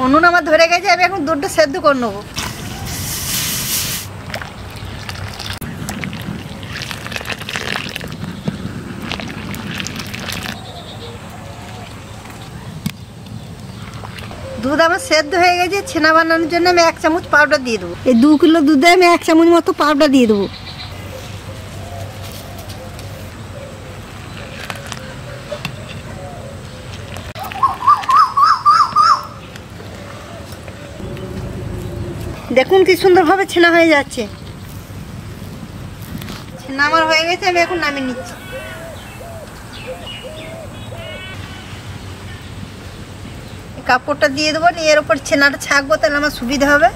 উনুন আমার ধরে গেছে, আমি এখন দুধটা সেদ্ধ করে নেবো। দুধ আমার সেদ্ধ হয়ে গেছে। ছানা বানানোর জন্য আমি 1 চামচ পাউডার দিয়ে দেবো। এই 2 কিলো দুধে আমি 1 চামচ মতো পাউডার দিয়ে দেবো। দেখুন কি সুন্দরভাবে ছানা হয়ে যাচ্ছে। ছানা আমার হয়ে গেছে, আমি এখন নামিয়ে নিচ্ছি। কাপড়টা দিয়ে দেবো, নিয়ে এর উপর ছানাটা ছাঁকবো, তাহলে আমার সুবিধা হবে।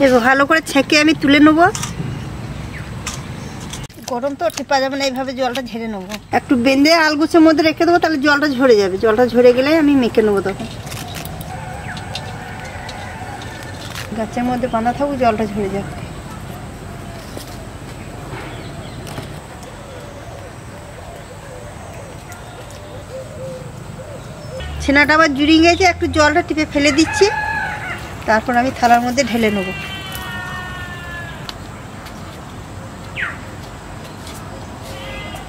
এবার ভালো করে ছেঁকে আমি তুলে নেবো। গরম তো টিপা যাবে না, এইভাবে জলটা ঝেড়ে নেবো। একটু বেঁধে আলগুছের মধ্যে রেখে দেবো, তাহলে জলটা ঝরে যাবে। জলটা ঝরে গেলে আমি মেখে নেবো। তখন গাছের মধ্যে বাঁধা থাকুক, জলটা ঝরে যাবে। ছানাটা আবার জুড়িয়ে গেছে, একটু জলটা টিপে ফেলে দিচ্ছি। তারপর আমি থালার মধ্যে ঢেলে নেব।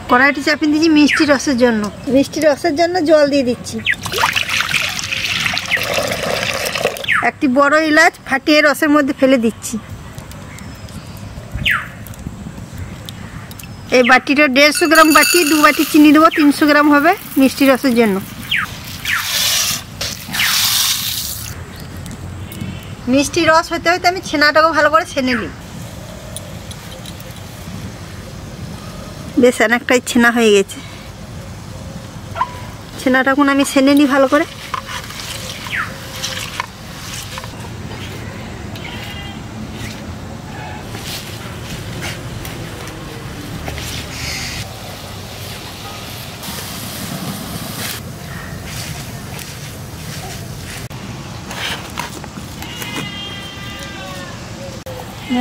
কড়াইটি চাপিয়ে দিচ্ছি মিষ্টি রসের জন্য। মিষ্টি রসের জন্য জল দিয়ে দিচ্ছি। একটি বড় এলাচ ফাটিয়ে রসের মধ্যে ফেলে দিচ্ছি। এই বাটিটা 150 গ্রাম বাটি, 2 বাটি চিনি দেবো, 300 গ্রাম হবে মিষ্টি রসের জন্য। মিষ্টি রস হতে হতে আমি ছানাটাকে ভালো করে ছেনে নিই। বেশ অনেকটাই ছানা হয়ে গেছে। ছানাটা এখন আমি ছেনে নিই ভালো করে।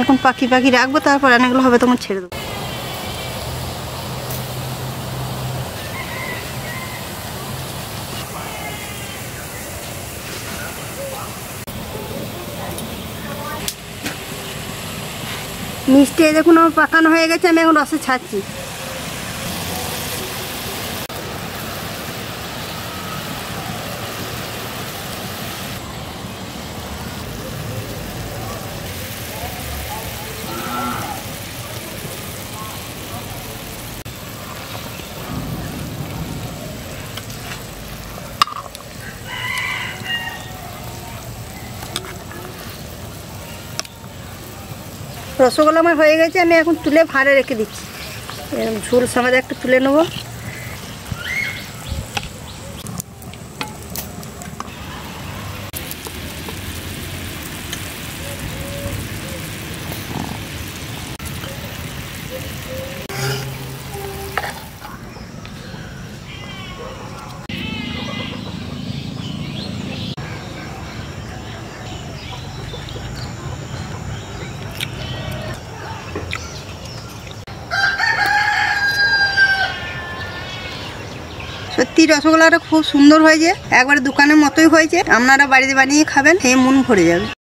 এখন পাখি পাখি রাখবো, তারপর অনেকগুলো হবে তখন ছেড়ে দেবো। মিষ্টি দেখুন আমার পাকানো হয়ে গেছে, আমি এখন রসে ছাড়ছি। রসগোল্লা আমার হয়ে গেছে, আমি এখন তুলে ভাঁড়ে রেখে দিচ্ছি। এরকম ঝোল সমেত একটু তুলে নেবো। সত্যি রসগোল্লাটা খুব সুন্দর হয়েছে, একবারে দোকানের মতোই হয়েছে। আপনারা বাড়িতে বানিয়ে খাবেন, খেয়ে মন ভরে যাবে।